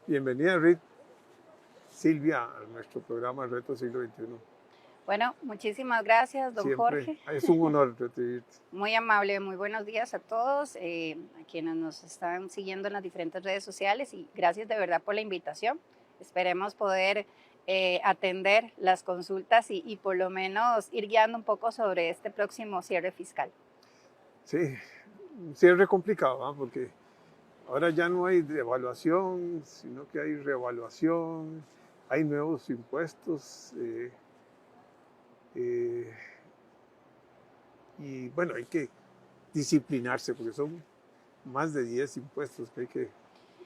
Bienvenida, Silvia, a nuestro programa Reto Siglo XXI. Bueno, muchísimas gracias, don Siempre Jorge. es un honor recibirte. Muy amable, muy buenos días a todos, a quienes nos están siguiendo en las diferentes redes sociales y gracias de verdad por la invitación. Esperemos poder atender las consultas y por lo menos ir guiando un poco sobre este próximo cierre fiscal. Sí, un cierre complicado, ¿ah? Porque ahora ya no hay devaluación, sino que hay revaluación, hay nuevos impuestos eh, y bueno, hay que disciplinarse porque son más de 10 impuestos que hay que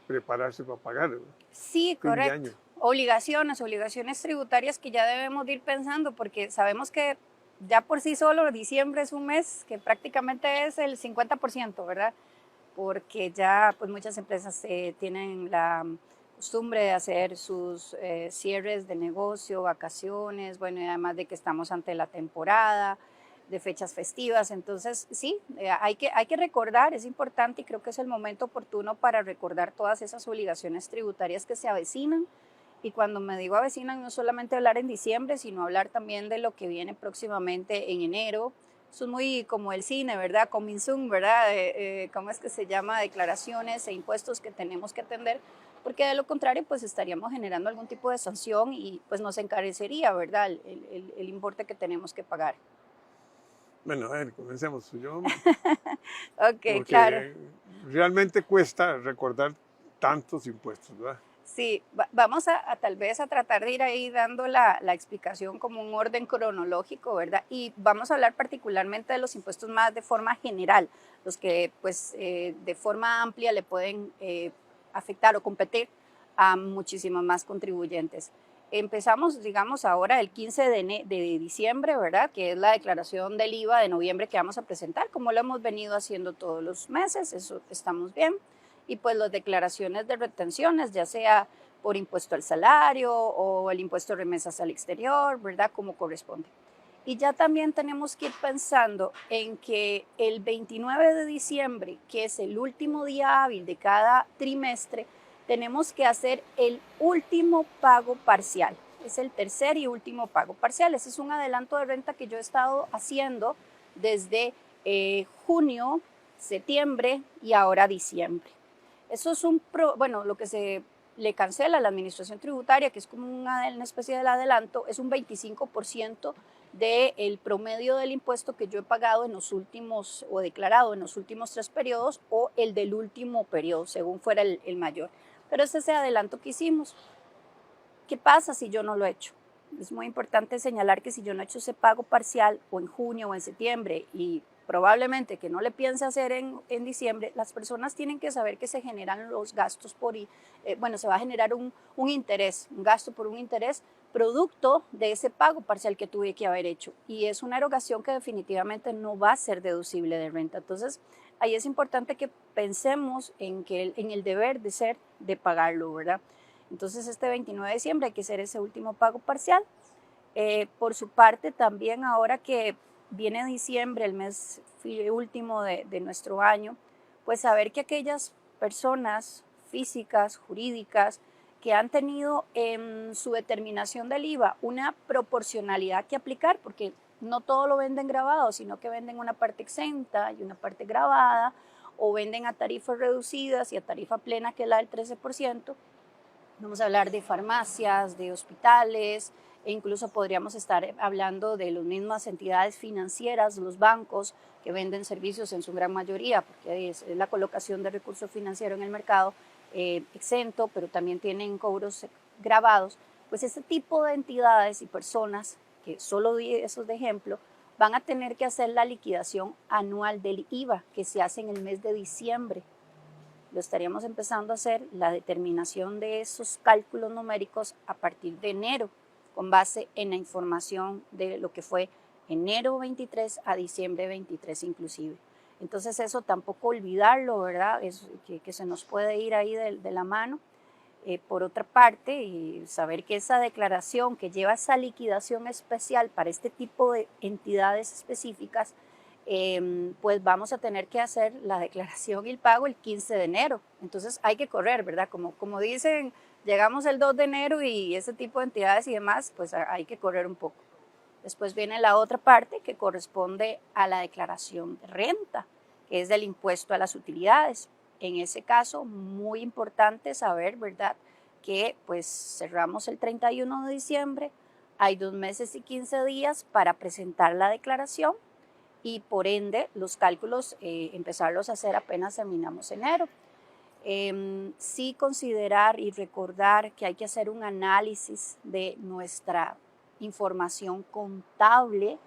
prepararse para pagar, ¿verdad? Sí, Fin de correcto. año. Obligaciones tributarias que ya debemos de ir pensando porque sabemos que ya por sí solo diciembre es un mes que prácticamente es el 50%, ¿verdad? Porque ya pues muchas empresas tienen la costumbre de hacer sus cierres de negocio, vacaciones, bueno, y además de que estamos ante la temporada de fechas festivas, entonces sí, hay que recordar, es importante y creo que es el momento oportuno para recordar todas esas obligaciones tributarias que se avecinan y cuando me digo avecinan, no solamente hablar en diciembre, sino hablar también de lo que viene próximamente en enero. Eso es muy como el cine, ¿verdad? Coming soon, ¿verdad? ¿Cómo es que se llama? Declaraciones e impuestos que tenemos que atender, porque de lo contrario, pues estaríamos generando algún tipo de sanción y pues nos encarecería, ¿verdad? El importe que tenemos que pagar. Bueno, a ver, comencemos. Ok, claro. Porque realmente cuesta recordar tantos impuestos, ¿verdad? Sí, vamos a tal vez a tratar de ir ahí dando la explicación como un orden cronológico, ¿verdad? Y vamos a hablar particularmente de los impuestos más de forma general, los que pues de forma amplia le pueden afectar o competir a muchísimos más contribuyentes. Empezamos, digamos, ahora el 15 de diciembre, ¿verdad? Que es la declaración del IVA de noviembre que vamos a presentar, como lo hemos venido haciendo todos los meses, eso estamos bien y pues las declaraciones de retenciones, ya sea por impuesto al salario o el impuesto de remesas al exterior, ¿verdad? Como corresponde. Y ya también tenemos que ir pensando en que el 29 de diciembre, que es el último día hábil de cada trimestre, tenemos que hacer el último pago parcial. Es el tercer y último pago parcial. Ese es un adelanto de renta que yo he estado haciendo desde junio, septiembre y ahora diciembre. Eso es bueno, lo que se le cancela a la administración tributaria, que es como una especie de adelanto, es un 25% del promedio del impuesto que yo he pagado en los últimos, o declarado en los últimos 3 periodos, o el del último periodo, según fuera el mayor. Pero es ese adelanto que hicimos. ¿Qué pasa si yo no lo he hecho? Es muy importante señalar que si yo no he hecho ese pago parcial o en junio o en septiembre y probablemente que no le piense hacer en diciembre, las personas tienen que saber que se generan los gastos bueno, se va a generar un interés, un gasto por un interés producto de ese pago parcial que tuve que haber hecho. Y es una erogación que definitivamente no va a ser deducible de renta. Entonces, ahí es importante que pensemos en el deber de ser de pagarlo, ¿verdad? Entonces este 29 de diciembre hay que hacer ese último pago parcial. Por su parte, también ahora que viene diciembre, el mes último de nuestro año, pues saber que aquellas personas físicas, jurídicas, que han tenido en su determinación del IVA una proporcionalidad que aplicar, porque no todo lo venden grabado, sino que venden una parte exenta y una parte grabada, o venden a tarifas reducidas y a tarifa plena, que es la del 13%. Vamos a hablar de farmacias, de hospitales, e incluso podríamos estar hablando de las mismas entidades financieras, los bancos que venden servicios en su gran mayoría, porque es la colocación de recursos financieros en el mercado exento, pero también tienen cobros grabados. Pues este tipo de entidades y personas, que solo di esos de ejemplo, van a tener que hacer la liquidación anual del IVA que se hace en el mes de diciembre. Lo estaríamos empezando a hacer la determinación de esos cálculos numéricos a partir de enero, con base en la información de lo que fue enero 23 a diciembre 23 inclusive. Entonces eso tampoco olvidarlo, ¿verdad? Es que se nos puede ir ahí de la mano. Por otra parte, y saber que esa declaración que lleva esa liquidación especial para este tipo de entidades específicas pues vamos a tener que hacer la declaración y el pago el 15 de enero. Entonces hay que correr, ¿verdad? Como dicen, llegamos el 2 de enero y ese tipo de entidades y demás, pues hay que correr un poco. Después viene la otra parte que corresponde a la declaración de renta, que es del impuesto a las utilidades. En ese caso, muy importante saber, ¿verdad?, que pues cerramos el 31 de diciembre, hay 2 meses y 15 días para presentar la declaración y por ende los cálculos empezarlos a hacer apenas terminamos enero. Sí considerar y recordar que hay que hacer un análisis de nuestra información contable,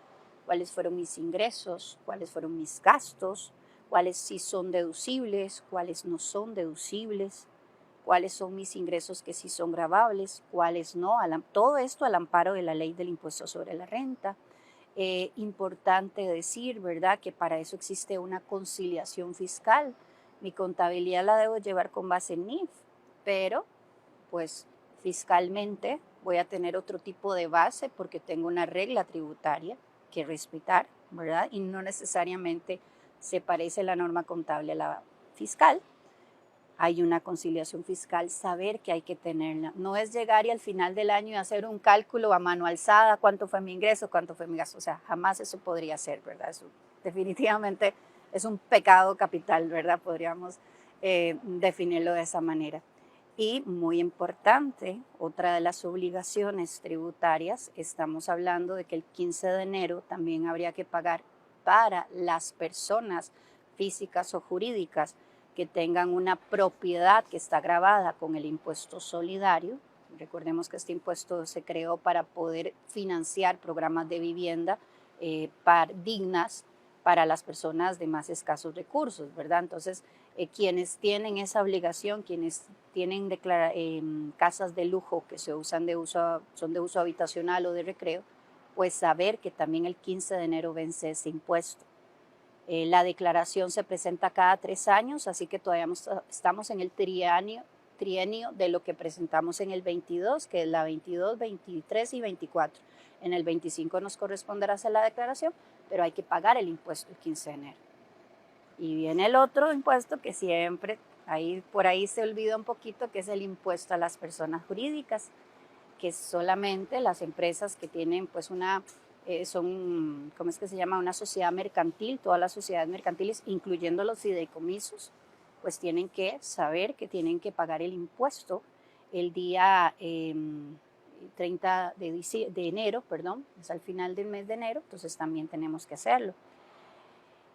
cuáles fueron mis ingresos, cuáles fueron mis gastos, cuáles sí son deducibles, cuáles no son deducibles, cuáles son mis ingresos que sí son gravables, cuáles no, todo esto al amparo de la ley del impuesto sobre la renta. Importante decir, ¿verdad?, que para eso existe una conciliación fiscal. Mi contabilidad la debo llevar con base en NIF, pero pues fiscalmente voy a tener otro tipo de base porque tengo una regla tributaria que respetar, ¿verdad? Y no necesariamente se parece la norma contable a la fiscal. Hay una conciliación fiscal, saber que hay que tenerla. No es llegar y al final del año y hacer un cálculo a mano alzada, cuánto fue mi ingreso, cuánto fue mi gasto. O sea, jamás eso podría ser, ¿verdad? Eso definitivamente es un pecado capital, ¿verdad? Podríamos definirlo de esa manera. Y muy importante, otra de las obligaciones tributarias, estamos hablando de que el 15 de enero también habría que pagar para las personas físicas o jurídicas que tengan una propiedad que está grabada con el impuesto solidario. Recordemos que este impuesto se creó para poder financiar programas de vivienda dignas para las personas de más escasos recursos, ¿verdad? Entonces, quienes tienen esa obligación, quienes tienen casas de lujo que son de uso habitacional o de recreo, pues saber que también el 15 de enero vence ese impuesto. La declaración se presenta cada 3 años, así que todavía estamos en el trienio de lo que presentamos en el 22, que es la 22, 23 y 24. En el 25 nos corresponderá hacer la declaración, pero hay que pagar el impuesto el 15 de enero. Y viene el otro impuesto que siempre, por ahí se olvida un poquito, que es el impuesto a las personas jurídicas, que solamente las empresas que tienen pues ¿cómo es que se llama? Una sociedad mercantil, todas las sociedades mercantiles, incluyendo los fideicomisos, pues tienen que saber que tienen que pagar el impuesto el día 30 de enero, perdón, es al final del mes de enero, entonces también tenemos que hacerlo.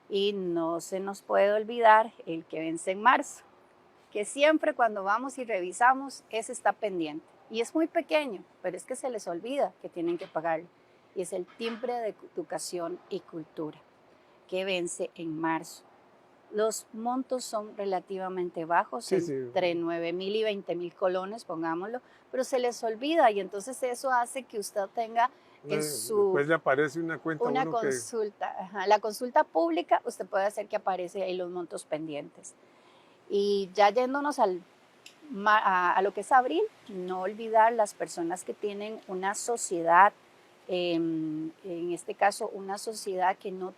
Y no se nos puede olvidar el que vence en marzo, que siempre cuando vamos y revisamos, ese está pendiente. Y es muy pequeño, pero es que se les olvida que tienen que pagarlo. Y es el timbre de educación y cultura, que vence en marzo. Los montos son relativamente bajos, Sí, entre 9,000 y 20,000 colones, pongámoslo, pero se les olvida y entonces eso hace que usted tenga en después le aparece una cuenta a una uno que... consulta, la consulta pública, usted puede hacer que aparece ahí los montos pendientes. Y ya yéndonos a lo que es abril, no olvidar las personas que tienen una sociedad, en este caso una sociedad que no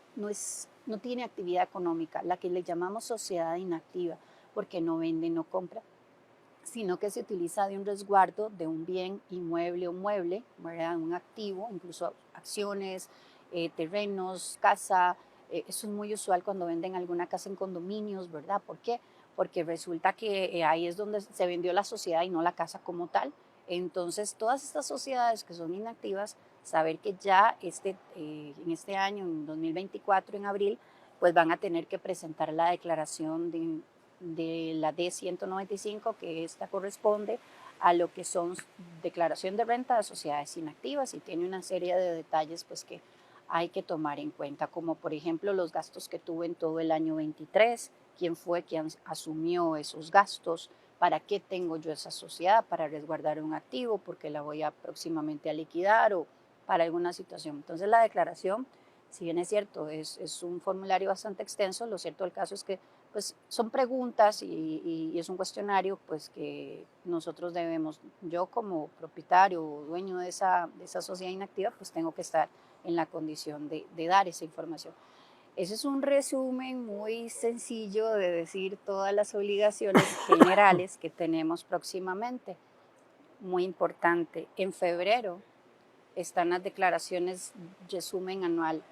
tiene actividad económica, la que le llamamos sociedad inactiva, porque no vende, no compra, sino que se utiliza de un resguardo de un bien inmueble o mueble, ¿verdad? Un activo, incluso acciones, terrenos, casa. Eso es muy usual cuando venden alguna casa en condominios, ¿verdad? ¿Por qué? Porque resulta que ahí es donde se vendió la sociedad y no la casa como tal. Entonces, todas estas sociedades que son inactivas, saber que ya en este año, en 2024, en abril, pues van a tener que presentar la declaración de la D195, que esta corresponde a lo que son declaración de renta de sociedades inactivas y tiene una serie de detalles pues que hay que tomar en cuenta, como por ejemplo los gastos que tuve en todo el año 23, quién fue quien asumió esos gastos, para qué tengo yo esa sociedad, para resguardar un activo, porque la voy a próximamente a liquidar o para alguna situación. Entonces la declaración, si bien es cierto, es un formulario bastante extenso, lo cierto del caso es que pues son preguntas y es un cuestionario pues que nosotros debemos, yo como propietario o dueño de esa sociedad inactiva, pues tengo que estar en la condición de dar esa información. Ese es un resumen muy sencillo de decir todas las obligaciones generales que tenemos próximamente. Muy importante, en febrero están las declaraciones resumen anual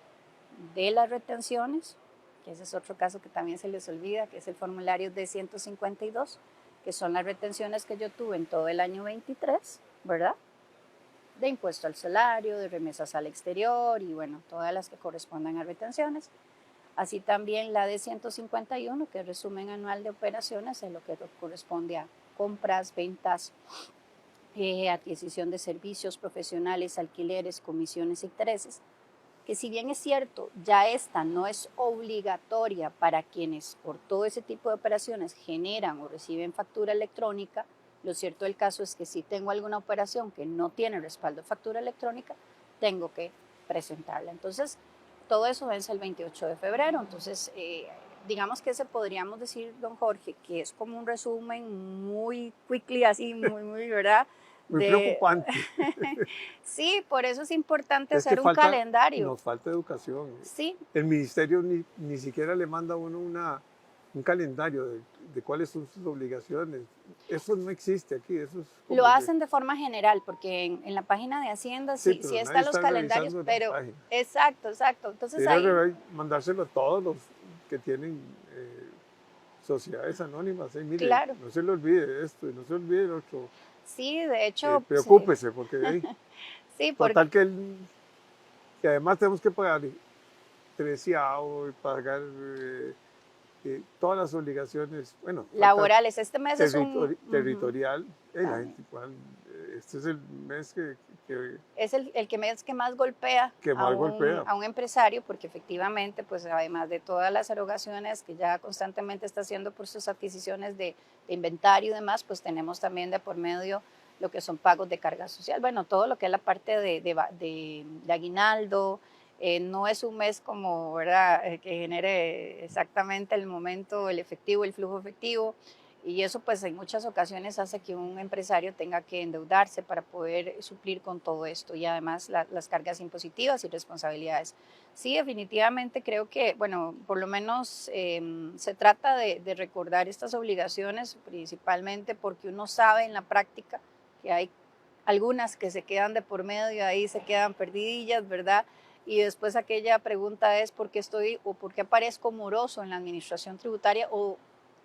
de las retenciones, que ese es otro caso que también se les olvida, que es el formulario D-152, que son las retenciones que yo tuve en todo el año 23, ¿verdad? De impuesto al salario, de remesas al exterior y bueno, todas las que correspondan a retenciones. Así también la de 151, que es resumen anual de operaciones, en lo que corresponde a compras, ventas, adquisición de servicios profesionales, alquileres, comisiones e intereses, que si bien es cierto, ya esta no es obligatoria para quienes por todo ese tipo de operaciones generan o reciben factura electrónica, lo cierto del caso es que si tengo alguna operación que no tiene respaldo de factura electrónica, tengo que presentarla. Entonces, todo eso vence el 28 de febrero, entonces digamos que ese podríamos decir, don Jorge, que es como un resumen muy quickly, así, muy, ¿verdad? Muy preocupante. Sí, por eso es importante Es que hacer un calendario. nos falta educación. Sí. El ministerio ni siquiera le manda a uno un calendario de cuáles son sus obligaciones. Eso no existe aquí. Eso es Lo hacen de forma general, porque en la página de Hacienda sí están los calendarios, pero exacto. Entonces ahí mandárselo a todos los que tienen sociedades anónimas. Mire, claro. No se le olvide esto y no se olvide el otro. Sí, de hecho. Preocúpese, porque sí, total que además tenemos que pagar treceavo y pagar todas las obligaciones, bueno, laborales. Este mes es territorial. La gente, este es el mes que es el mes que más golpea, a un empresario, porque efectivamente, pues además de todas las erogaciones que ya constantemente está haciendo por sus adquisiciones de inventario y demás, pues tenemos también de por medio lo que son pagos de carga social. Bueno, todo lo que es la parte de aguinaldo. No es un mes como, ¿verdad?, que genere exactamente el momento, el efectivo, el flujo efectivo, y eso pues en muchas ocasiones hace que un empresario tenga que endeudarse para poder suplir con todo esto y además las cargas impositivas y responsabilidades. Sí, definitivamente creo que, bueno, por lo menos se trata de recordar estas obligaciones principalmente porque uno sabe en la práctica que hay algunas que se quedan de por medio, ahí se quedan perdidillas, ¿verdad? Y después aquella pregunta es por qué estoy o por qué aparezco moroso en la administración tributaria o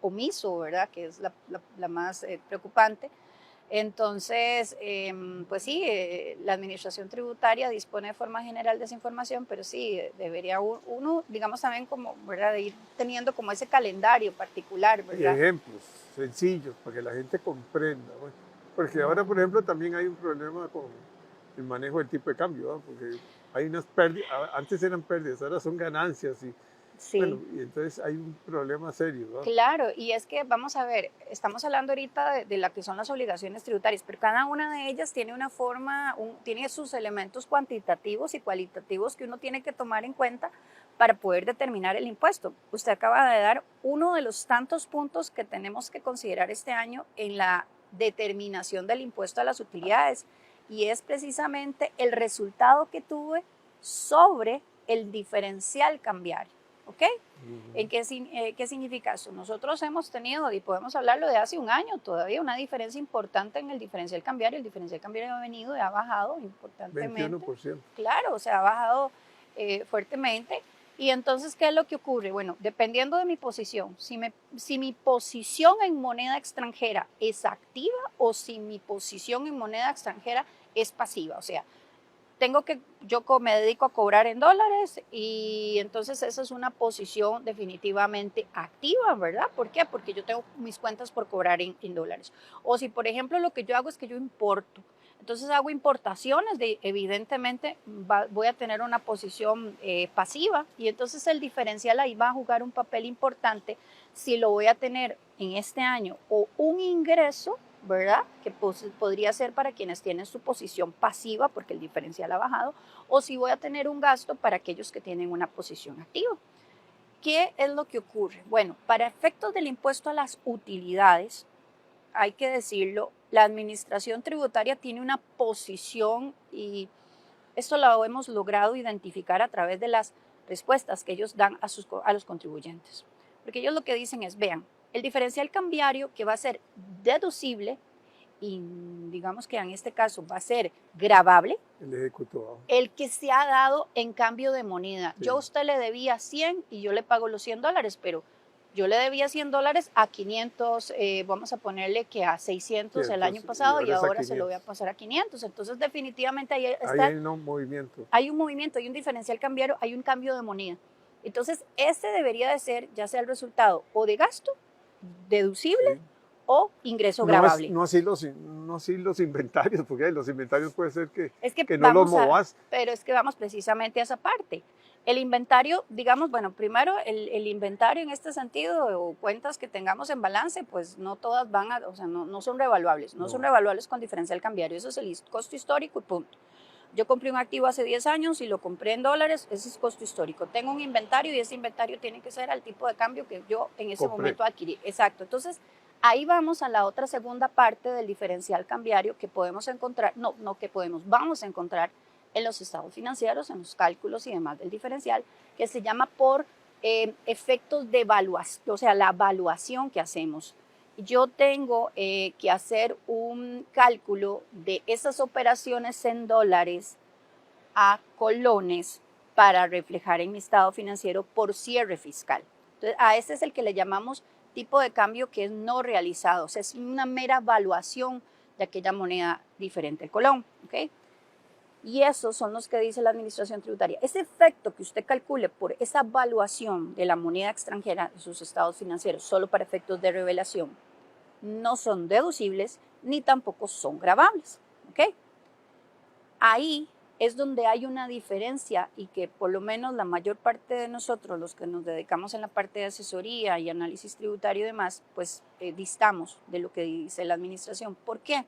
omiso, ¿verdad? Que es la más preocupante. Entonces, pues sí, la administración tributaria dispone de forma general de esa información, pero sí, debería uno, digamos también como, ¿verdad?, de ir teniendo como ese calendario particular, ¿verdad? Y ejemplos sencillos para que la gente comprenda, ¿no? Porque ahora, por ejemplo, también hay un problema con el manejo del tipo de cambio, ¿no? Porque hay unas pérdidas, antes eran pérdidas, ahora son ganancias y sí. Bueno, y entonces hay un problema serio, ¿no? Claro, y es que vamos a ver, estamos hablando ahorita de lo que son las obligaciones tributarias, pero cada una de ellas tiene una forma, tiene sus elementos cuantitativos y cualitativos que uno tiene que tomar en cuenta para poder determinar el impuesto. Usted acaba de dar uno de los tantos puntos que tenemos que considerar este año en la determinación del impuesto a las utilidades, y es precisamente el resultado que tuve sobre el diferencial cambiario. ¿Ok? ¿Qué significa eso? Nosotros hemos tenido, y podemos hablarlo de hace un año todavía, una diferencia importante en el diferencial cambiario. El diferencial cambiario ha venido y ha bajado importantemente. 21%. Claro, o sea, ha bajado fuertemente. Y entonces, ¿qué es lo que ocurre? Bueno, dependiendo de mi posición, si mi posición en moneda extranjera es activa o si mi posición en moneda extranjera es pasiva, o sea, yo me dedico a cobrar en dólares y entonces esa es una posición definitivamente activa, ¿verdad? ¿Por qué? Porque yo tengo mis cuentas por cobrar en dólares. O si, por ejemplo, lo que yo hago es que yo importo, entonces hago importaciones, evidentemente voy a tener una posición pasiva y entonces el diferencial ahí va a jugar un papel importante si lo voy a tener en este año o un ingreso, ¿verdad?, que podría ser para quienes tienen su posición pasiva porque el diferencial ha bajado, o si voy a tener un gasto para aquellos que tienen una posición activa. ¿Qué es lo que ocurre? Bueno, para efectos del impuesto a las utilidades, hay que decirlo, la administración tributaria tiene una posición y esto lo hemos logrado identificar a través de las respuestas que ellos dan a los contribuyentes. Porque ellos lo que dicen es, vean, el diferencial cambiario que va a ser deducible y digamos que en este caso va a ser gravable, El ejecutado. el que se ha dado en cambio de moneda. Sí. Yo a usted le debía 100 y yo le pago los $100, pero yo le debía $100 a 500, vamos a ponerle que a 600 Sí, el año entonces, pasado y es a ahora se lo voy a 500. pasar a 500. Entonces definitivamente ahí Ahí está, hay un movimiento. hay un movimiento, hay un diferencial cambiario, hay un cambio de moneda. Entonces ese debería de ser ya sea el resultado o de gasto deducible Sí. o ingreso No, gravable. no así los inventarios, porque los inventarios puede ser Es que que no los movas. pero es que vamos precisamente a esa parte. El inventario, digamos, bueno, primero el inventario en este sentido o cuentas que tengamos en balance, pues no todas van a, o sea, no son revaluables, no son revaluables con diferencial cambiario, eso es el costo histórico y punto. Yo compré un activo hace 10 años y lo compré en dólares, ese es costo histórico. Tengo un inventario y ese inventario tiene que ser al tipo de cambio que yo en ese momento adquirí. Exacto. Entonces, ahí vamos a la otra segunda parte del diferencial cambiario que podemos encontrar, vamos a encontrar en los estados financieros, en los cálculos y demás del diferencial, que se llama por efectos de evaluación, o sea, la evaluación que hacemos. Yo tengo que hacer un cálculo de esas operaciones en dólares a colones para reflejar en mi estado financiero por cierre fiscal. Entonces, a ese es el que le llamamos tipo de cambio que es no realizado, o sea, es una mera evaluación de aquella moneda diferente al colón, ¿ok? Y esos son los que dice la administración tributaria. Ese efecto que usted calcule por esa evaluación de la moneda extranjera de sus estados financieros, solo para efectos de revelación, no son deducibles ni tampoco son gravables, ¿ok? Ahí es donde hay una diferencia y que por lo menos la mayor parte de nosotros, los que nos dedicamos en la parte de asesoría y análisis tributario y demás, pues distamos de lo que dice la administración. ¿Por qué?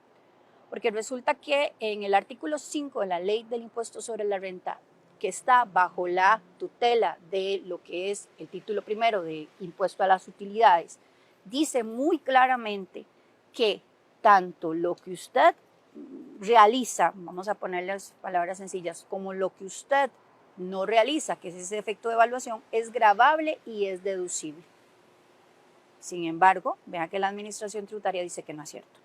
Porque resulta que en el artículo 5 de la ley del impuesto sobre la renta, que está bajo la tutela de lo que es el título primero de impuesto a las utilidades, dice muy claramente que tanto lo que usted realiza, vamos a ponerles palabras sencillas, como lo que usted no realiza, que es ese efecto de evaluación, es gravable y es deducible. Sin embargo, vean que la administración tributaria dice que no es cierto.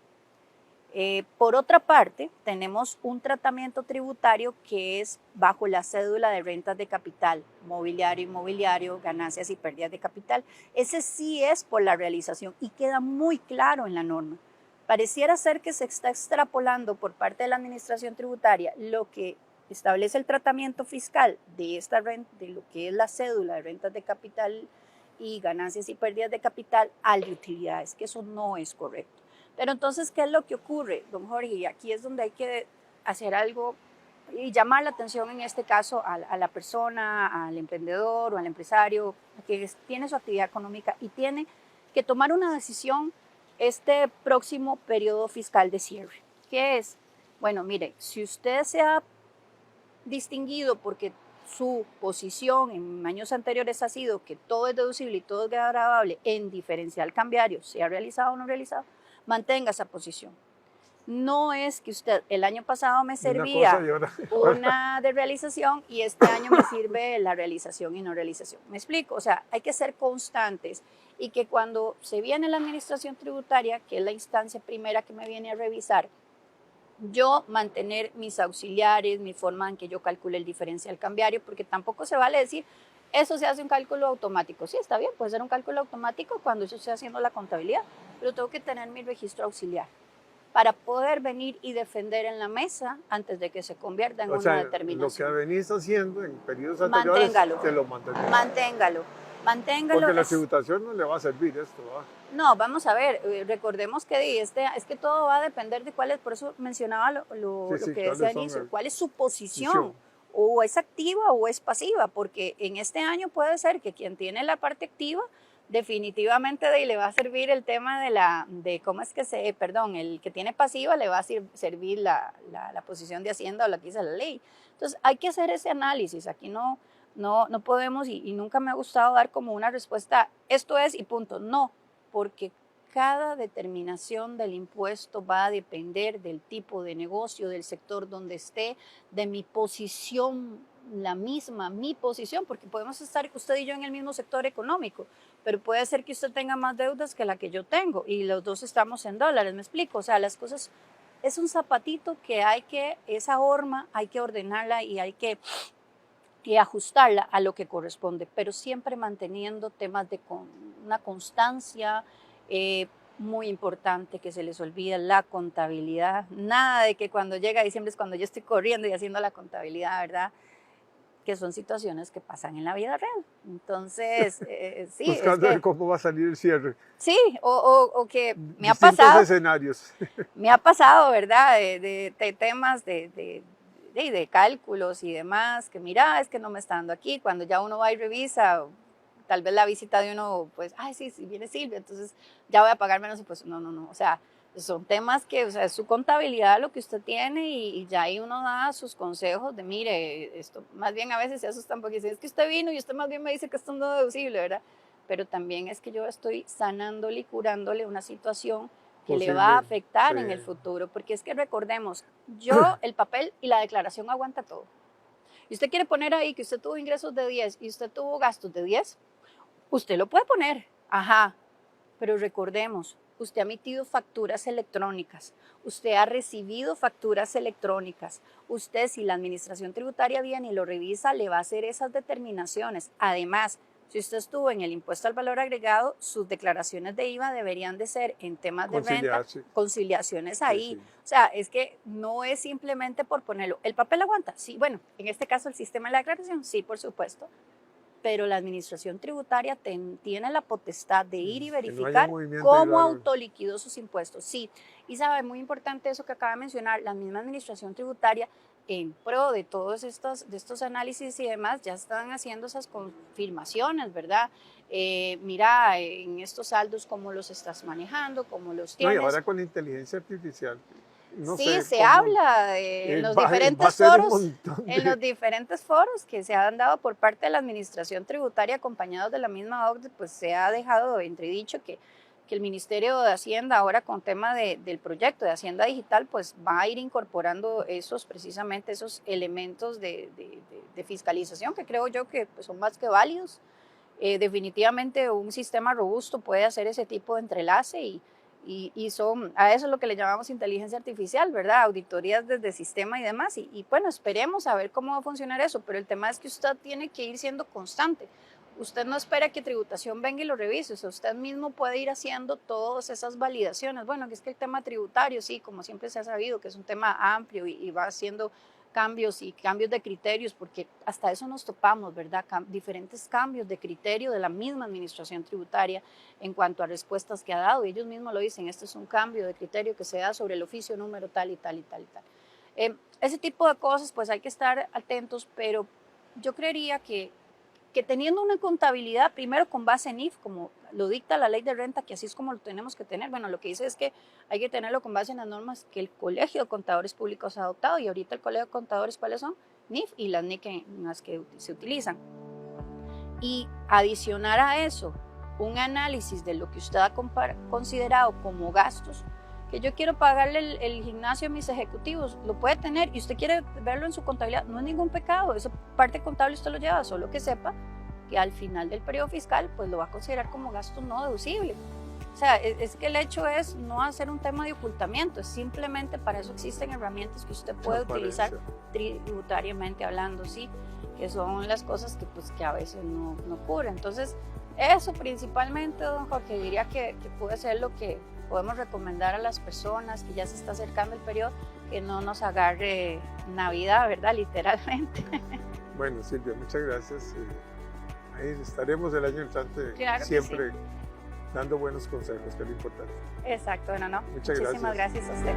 Por otra parte, tenemos un tratamiento tributario que es bajo la cédula de rentas de capital, mobiliario, inmobiliario, ganancias y pérdidas de capital. Ese sí es por la realización y queda muy claro en la norma. Pareciera ser que se está extrapolando por parte de la administración tributaria lo que establece el tratamiento fiscal de esta renta, de lo que es la cédula de rentas de capital y ganancias y pérdidas de capital al de utilidades, que eso no es correcto. Pero entonces, ¿qué es lo que ocurre, don Jorge? Y aquí es donde hay que hacer algo y llamar la atención en este caso a la persona, al emprendedor o al empresario que tiene su actividad económica y tiene que tomar una decisión este próximo periodo fiscal de cierre. ¿Qué es? Bueno, mire, si usted se ha distinguido porque su posición en años anteriores ha sido que todo es deducible y todo es gravable en diferencial cambiario, sea realizado o no realizado, mantenga esa posición. No es que usted el año pasado me servía una de realización y este año me sirve la realización y no realización. ¿Me explico? O sea, hay que ser constantes y que cuando se viene la administración tributaria, que es la instancia primera que me viene a revisar, yo mantener mis auxiliares, mi forma en que yo calcule el diferencial cambiario, porque tampoco se vale decir, eso se hace un cálculo automático. Sí, está bien, puede ser un cálculo automático cuando yo estoy haciendo la contabilidad, pero tengo que tener mi registro auxiliar para poder venir y defender en la mesa antes de que se convierta en una determinación. Lo que venís haciendo en periodos anteriores, te lo mantendrás. Manténgalo. Porque la tributación no le va a servir esto, ¿va? No, vamos a ver, recordemos que es que todo va a depender de cuál es, por eso mencionaba lo que decía al inicio, cuál es su posición, o es activa o es pasiva, porque en este año puede ser que quien tiene la parte activa definitivamente le va a servir el tema el que tiene pasiva le va a servir la posición de Hacienda o la que dice la ley. Entonces hay que hacer ese análisis, aquí no podemos y nunca me ha gustado dar como una respuesta, esto es y punto, no, porque cada determinación del impuesto va a depender del tipo de negocio, del sector donde esté, de mi posición mi posición, porque podemos estar usted y yo en el mismo sector económico, pero puede ser que usted tenga más deudas que la que yo tengo y los dos estamos en dólares, ¿me explico? O sea, las cosas, es un zapatito que esa horma hay que ordenarla y hay que ajustarla a lo que corresponde, pero siempre manteniendo temas de una constancia muy importante, que se les olvida la contabilidad, nada de que cuando llega diciembre es cuando yo estoy corriendo y haciendo la contabilidad, ¿verdad? Que son situaciones que pasan en la vida real. Entonces, sí. Buscando ver cómo va a salir el cierre. Sí, o que me ha Distintos pasado. escenarios. Me ha pasado, ¿verdad? De temas de cálculos y demás, que mira, es que no me está dando aquí. Cuando ya uno va y revisa, tal vez la visita de uno, pues, ay, sí, viene Silvia, entonces ya voy a pagar menos impuestos. No. O sea, son temas que, o sea, es su contabilidad lo que usted tiene y ya ahí uno da sus consejos de, mire, esto, más bien a veces se asustan porque dicen, es que usted vino y usted más bien me dice que esto no es deducible, ¿verdad? Pero también es que yo estoy sanándole y curándole una situación que le va a afectar en el futuro, porque es que recordemos, el papel y la declaración aguanta todo. Y usted quiere poner ahí que usted tuvo ingresos de 10 y usted tuvo gastos de 10, usted lo puede poner, ajá, pero recordemos, usted ha emitido facturas electrónicas, usted ha recibido facturas electrónicas, usted, si la administración tributaria viene y lo revisa, le va a hacer esas determinaciones. Además, si usted estuvo en el impuesto al valor agregado, sus declaraciones de IVA deberían de ser en temas de renta, conciliaciones ahí. Sí. O sea, es que no es simplemente por ponerlo. ¿El papel aguanta? Sí, bueno, en este caso el sistema de la declaración, sí, por supuesto. Pero la administración tributaria tiene la potestad de ir y verificar cómo autoliquidó sus impuestos. Sí, y sabe, muy importante eso que acaba de mencionar, la misma administración tributaria, en pro de todos estos análisis y demás, ya están haciendo esas confirmaciones, ¿verdad? Mira, en estos saldos, cómo los estás manejando, cómo los tienes. No, y ahora con la inteligencia artificial. No sí, sé se habla en los diferentes foros que se han dado por parte de la administración tributaria, acompañados de la misma OCDE, pues se ha dejado entredicho que el Ministerio de Hacienda ahora con tema del proyecto de Hacienda Digital, pues va a ir incorporando precisamente esos elementos de fiscalización que creo yo que pues, son más que válidos. Definitivamente un sistema robusto puede hacer ese tipo de entrelace y son, a eso es lo que le llamamos inteligencia artificial, ¿verdad? Auditorías desde sistema y demás. Y bueno, esperemos a ver cómo va a funcionar eso, pero el tema es que usted tiene que ir siendo constante. Usted no espera que tributación venga y lo revise, o sea, usted mismo puede ir haciendo todas esas validaciones. Bueno, que es que el tema tributario, sí, como siempre se ha sabido, que es un tema amplio y va haciendo cambios de criterios, porque hasta eso nos topamos, ¿verdad? Diferentes cambios de criterio de la misma administración tributaria en cuanto a respuestas que ha dado, y ellos mismos lo dicen, este es un cambio de criterio que se da sobre el oficio número tal y tal y tal y tal. Ese tipo de cosas, pues hay que estar atentos, pero yo creería que teniendo una contabilidad primero con base en IF, como lo dicta la ley de renta, que así es como lo tenemos que tener, bueno, lo que dice es que hay que tenerlo con base en las normas que el Colegio de Contadores Públicos ha adoptado, y ahorita el Colegio de Contadores, ¿cuáles son? NIF y las NIC en las que se utilizan. Y adicionar a eso un análisis de lo que usted ha considerado como gastos, que yo quiero pagarle el gimnasio a mis ejecutivos, lo puede tener y usted quiere verlo en su contabilidad, no es ningún pecado, esa parte contable usted lo lleva, solo que sepa que al final del periodo fiscal pues lo va a considerar como gasto no deducible. O sea, es que el hecho es no hacer un tema de ocultamiento, es simplemente para eso existen herramientas que usted puede utilizar tributariamente hablando, sí, que son las cosas que a veces no ocurren. Entonces, eso principalmente, don Jorge, diría que puede ser lo que podemos recomendar a las personas que ya se está acercando el periodo, que no nos agarre Navidad, ¿verdad? Literalmente. Bueno, Silvia, muchas gracias. Ahí estaremos el año entrante, claro, siempre sí, dando buenos consejos, que es lo importante. Exacto, bueno, no. Muchísimas gracias a usted.